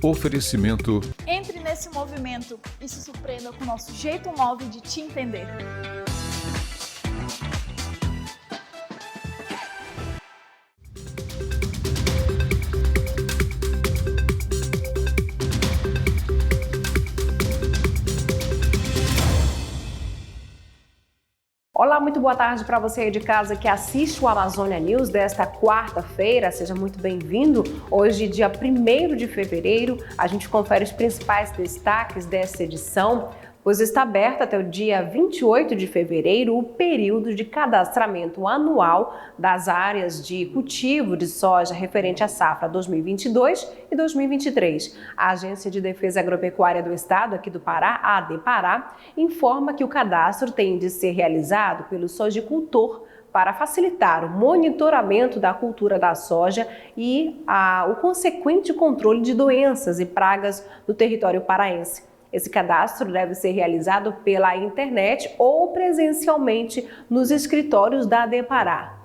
Oferecimento. Entre nesse movimento e se surpreenda com o nosso jeito móvel de te entender. Olá, muito boa tarde para você aí de casa que assiste o Amazônia News desta quarta-feira. Seja muito bem-vindo. Hoje, dia 1º de fevereiro, a gente confere os principais destaques desta edição, pois está aberto até o dia 28 de fevereiro o período de cadastramento anual das áreas de cultivo de soja referente à safra 2022 e 2023. A Agência de Defesa Agropecuária do Estado, aqui do Pará, a ADEPará, informa que o cadastro tem de ser realizado pelo sojicultor para facilitar o monitoramento da cultura da soja e o consequente controle de doenças e pragas no território paraense. Esse cadastro deve ser realizado pela internet ou presencialmente nos escritórios da ADEPará.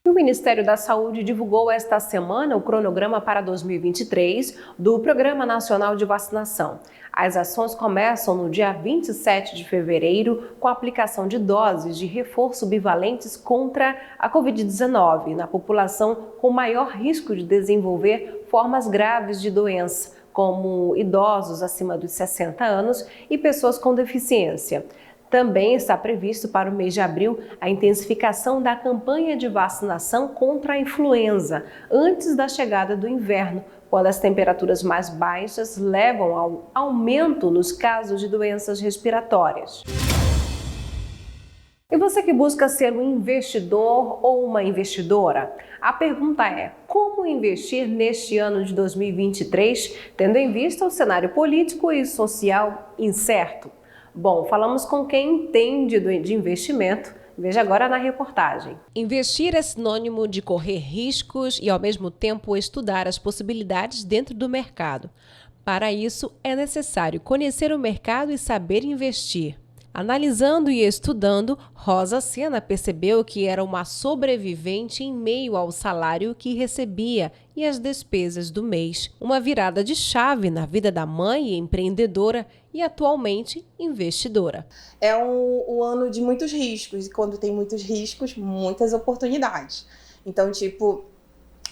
O Ministério da Saúde divulgou esta semana o cronograma para 2023 do Programa Nacional de Vacinação. As ações começam no dia 27 de fevereiro com a aplicação de doses de reforço bivalentes contra a Covid-19 na população com maior risco de desenvolver formas graves de doença, como idosos acima dos 60 anos e pessoas com deficiência. Também está previsto para o mês de abril a intensificação da campanha de vacinação contra a influenza, antes da chegada do inverno, quando as temperaturas mais baixas levam ao aumento nos casos de doenças respiratórias. E você que busca ser um investidor ou uma investidora? A pergunta é: como investir neste ano de 2023, tendo em vista o cenário político e social incerto? Bom, falamos com quem entende de investimento. Veja agora na reportagem. Investir é sinônimo de correr riscos e, ao mesmo tempo, estudar as possibilidades dentro do mercado. Para isso, é necessário conhecer o mercado e saber investir. Analisando e estudando, Rosa Sena percebeu que era uma sobrevivente em meio ao salário que recebia e às despesas do mês. Uma virada de chave na vida da mãe empreendedora e atualmente investidora. É um ano de muitos riscos, e quando tem muitos riscos, muitas oportunidades. Então, hoje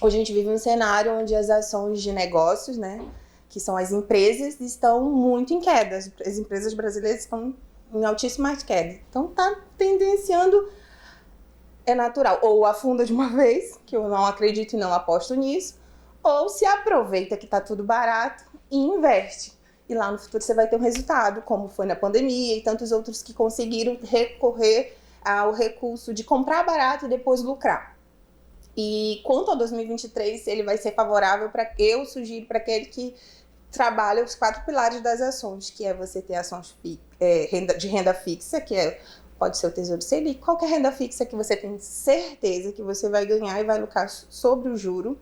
a gente vive um cenário onde as ações de negócios, que são as empresas, estão muito em queda. As empresas brasileiras estão em altíssimas quedas. Então tá tendenciando, é natural. Ou afunda de uma vez, que eu não acredito e não aposto nisso, ou se aproveita que tá tudo barato e investe. E lá no futuro você vai ter um resultado, como foi na pandemia e tantos outros que conseguiram recorrer ao recurso de comprar barato e depois lucrar. E quanto a 2023, ele vai ser favorável eu sugiro para aquele que trabalha os 4 pilares das ações, que é você ter ações de renda fixa, pode ser o Tesouro Selic, qualquer renda fixa que você tem certeza que você vai ganhar e vai lucrar sobre o juro,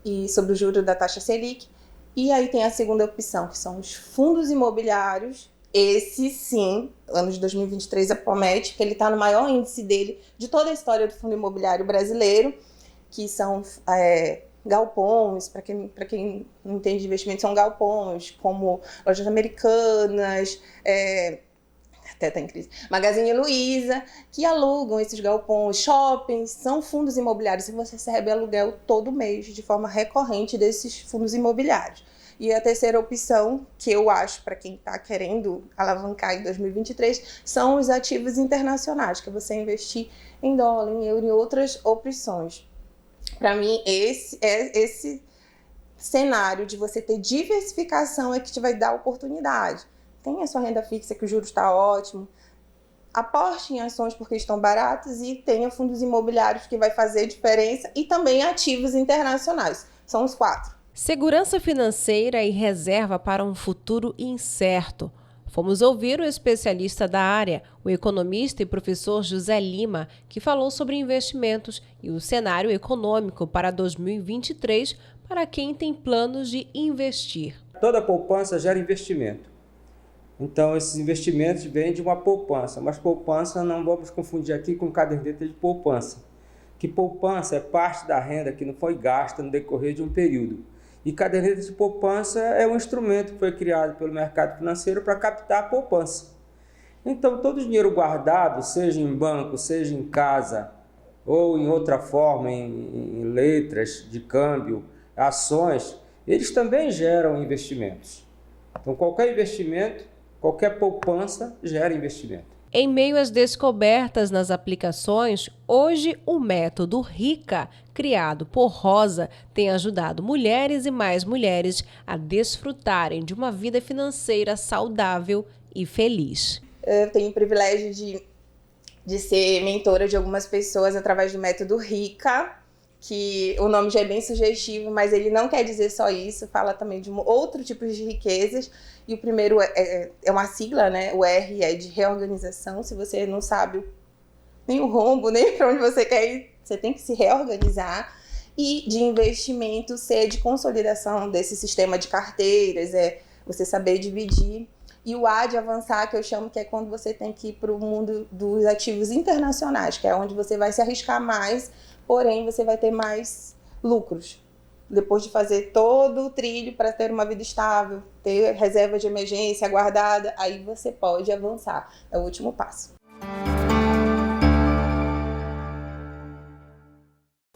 e sobre o juro da taxa Selic. E aí tem a segunda opção, que são os fundos imobiliários. Esse sim, ano de 2023 promete, que ele está no maior índice dele de toda a história do fundo imobiliário brasileiro, que são galpões, para quem não entende de investimento, são galpões como Lojas Americanas, até está em crise, Magazine Luiza, que alugam esses galpões, shoppings, são fundos imobiliários e você recebe aluguel todo mês de forma recorrente desses fundos imobiliários. E a terceira opção, que eu acho para quem está querendo alavancar em 2023, são os ativos internacionais, que é você investir em dólar, em euro e outras opções. Para mim, esse cenário de você ter diversificação é que te vai dar oportunidade. Tem a sua renda fixa, que o juros está ótimo. Aposte em ações porque estão baratas e tenha fundos imobiliários que vai fazer diferença e também ativos internacionais. São os 4. Segurança financeira e reserva para um futuro incerto. Fomos ouvir o especialista da área, o economista e professor José Lima, que falou sobre investimentos e o cenário econômico para 2023 para quem tem planos de investir. Toda poupança gera investimento. Então, esses investimentos vêm de uma poupança, mas poupança não vamos confundir aqui com caderneta de poupança. Que poupança é parte da renda que não foi gasta no decorrer de um período. E caderneta de poupança é um instrumento que foi criado pelo mercado financeiro para captar a poupança. Então, todo o dinheiro guardado, seja em banco, seja em casa, ou em outra forma, em letras de câmbio, ações, eles também geram investimentos. Então, qualquer investimento, qualquer poupança gera investimento. Em meio às descobertas nas aplicações, hoje o método Rica, criado por Rosa, tem ajudado mulheres e mais mulheres a desfrutarem de uma vida financeira saudável e feliz. Eu tenho o privilégio de ser mentora de algumas pessoas através do método Rica, que o nome já é bem sugestivo, mas ele não quer dizer só isso, fala também de outro tipo de riquezas. E o primeiro é uma sigla, né? O R é de reorganização. Se você não sabe nem o rombo, nem para onde você quer ir, você tem que se reorganizar. E de investimento, C de consolidação desse sistema de carteiras, é você saber dividir. E o A de avançar, que eu chamo que é quando você tem que ir para o mundo dos ativos internacionais, que é onde você vai se arriscar mais, porém você vai ter mais lucros. Depois de fazer todo o trilho para ter uma vida estável, ter reserva de emergência guardada, aí você pode avançar. É o último passo.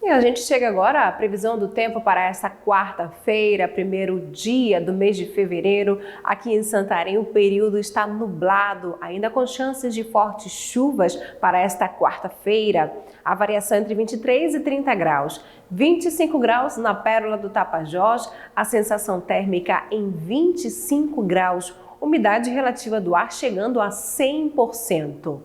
E a gente chega agora à previsão do tempo para esta quarta-feira, primeiro dia do mês de fevereiro. Aqui em Santarém o período está nublado, ainda com chances de fortes chuvas para esta quarta-feira. A variação entre 23 e 30 graus. 25 graus na Pérola do Tapajós, a sensação térmica em 25 graus. Umidade relativa do ar chegando a 100%.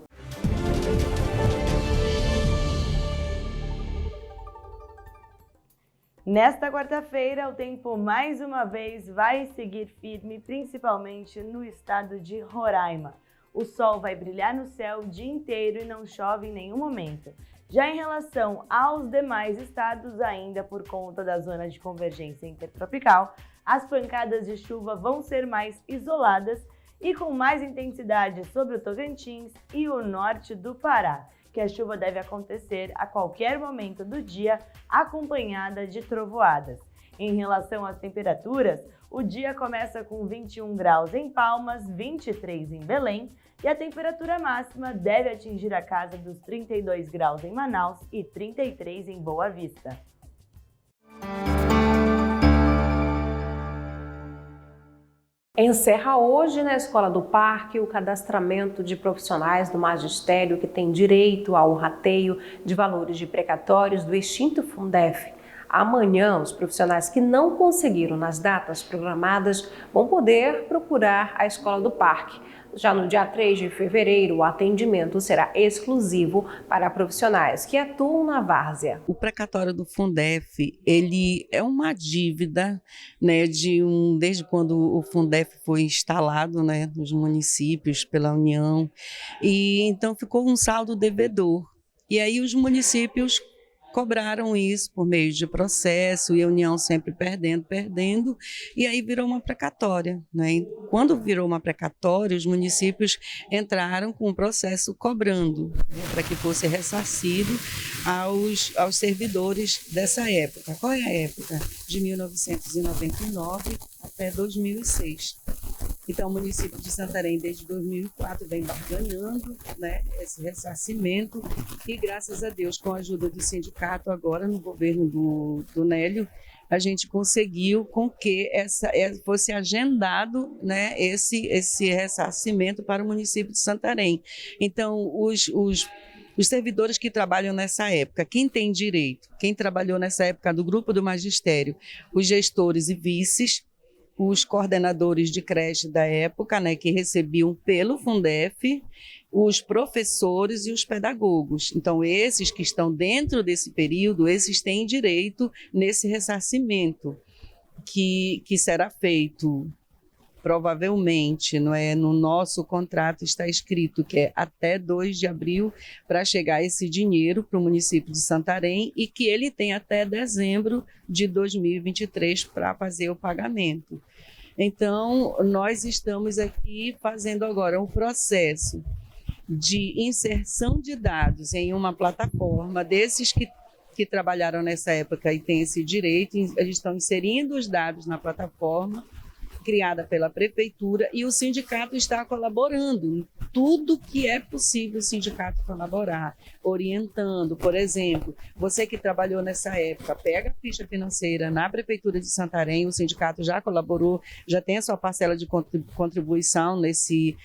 Nesta quarta-feira, o tempo mais uma vez vai seguir firme, principalmente no estado de Roraima. O sol vai brilhar no céu o dia inteiro e não chove em nenhum momento. Já em relação aos demais estados, ainda por conta da zona de convergência intertropical, as pancadas de chuva vão ser mais isoladas e com mais intensidade sobre o Tocantins e o norte do Pará, que a chuva deve acontecer a qualquer momento do dia, acompanhada de trovoadas. Em relação às temperaturas, o dia começa com 21 graus em Palmas, 23 em Belém, e a temperatura máxima deve atingir a casa dos 32 graus em Manaus e 33 em Boa Vista. Encerra hoje na Escola do Parque o cadastramento de profissionais do magistério que têm direito ao rateio de valores de precatórios do extinto Fundef. Amanhã, os profissionais que não conseguiram nas datas programadas vão poder procurar a Escola do Parque. Já no dia 3 de fevereiro, o atendimento será exclusivo para profissionais que atuam na várzea. O precatório do Fundef, ele é uma dívida, né, desde quando o Fundef foi instalado, né, nos municípios pela União, e então ficou um saldo devedor. E aí os municípios cobraram isso por meio de processo e a União sempre perdendo, e aí virou uma precatória, né? E quando virou uma precatória, os municípios entraram com um processo cobrando, né, para que fosse ressarcido aos servidores dessa época. Qual é a época? De 1999 até 2006. Então, o município de Santarém, desde 2004, vem barganhando, né, esse ressarcimento e, graças a Deus, com a ajuda do sindicato, agora no governo do Nélio, a gente conseguiu com que fosse agendado, né, esse ressarcimento para o município de Santarém. Então, os servidores que trabalham nessa época, quem tem direito, quem trabalhou nessa época do grupo do magistério, os gestores e vices, os coordenadores de creche da época, né, que recebiam pelo Fundef, os professores e os pedagogos. Então, esses que estão dentro desse período, esses têm direito nesse ressarcimento, que será feito provavelmente, não é, no nosso contrato está escrito que é até 2 de abril para chegar esse dinheiro para o município de Santarém e que ele tem até dezembro de 2023 para fazer o pagamento. Então, nós estamos aqui fazendo agora um processo de inserção de dados em uma plataforma desses que que trabalharam nessa época e têm esse direito, eles estão inserindo os dados na plataforma criada pela prefeitura e o sindicato está colaborando. Tudo que é possível o sindicato colaborar, orientando, por exemplo, você que trabalhou nessa época, pega a ficha financeira na prefeitura de Santarém, o sindicato já colaborou, já tem a sua parcela de contribuição nesse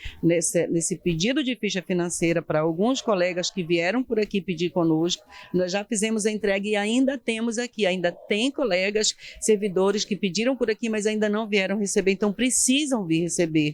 pedido de ficha financeira para alguns colegas que vieram por aqui pedir conosco. Nós já fizemos a entrega e ainda temos aqui, ainda tem colegas, servidores que pediram por aqui, mas ainda não vieram receber, então precisam vir receber.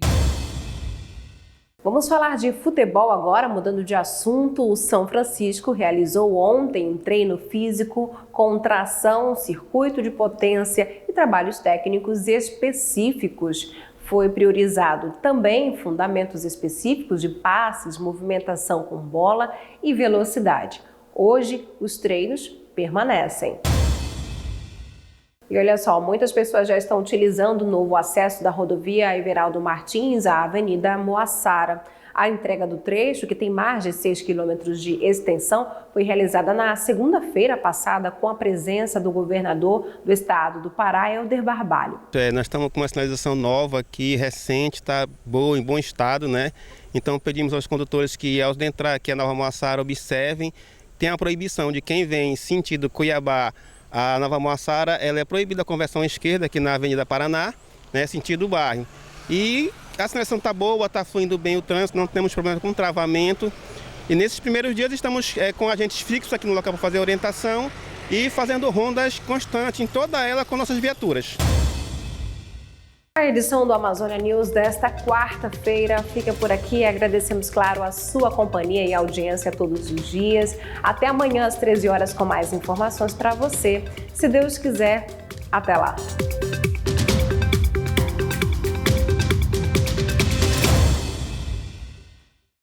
Vamos falar de futebol agora, mudando de assunto. O São Francisco realizou ontem um treino físico com tração, circuito de potência e trabalhos técnicos específicos. Foi priorizado também fundamentos específicos de passes, movimentação com bola e velocidade. Hoje, os treinos permanecem. E olha só, muitas pessoas já estão utilizando o novo acesso da rodovia Everaldo Martins à Avenida Moaçara. A entrega do trecho, que tem mais de 6 quilômetros de extensão, foi realizada na segunda-feira passada com a presença do governador do estado do Pará, Helder Barbalho. Nós estamos com uma sinalização nova aqui, recente, está boa, em bom estado, né? Então pedimos aos condutores que ao entrar aqui a Nova Moaçara observem, tem a proibição de quem vem sentido Cuiabá. A Nova Moaçara, ela é proibida a conversão à esquerda aqui na Avenida Paraná, né, sentido bairro. E a sinalização está boa, está fluindo bem o trânsito, não temos problema com travamento. E nesses primeiros dias estamos com agentes fixos aqui no local para fazer a orientação e fazendo rondas constantes em toda ela com nossas viaturas. A edição do Amazônia News desta quarta-feira fica por aqui. Agradecemos, claro, a sua companhia e audiência todos os dias. Até amanhã às 13 horas com mais informações para você. Se Deus quiser, até lá.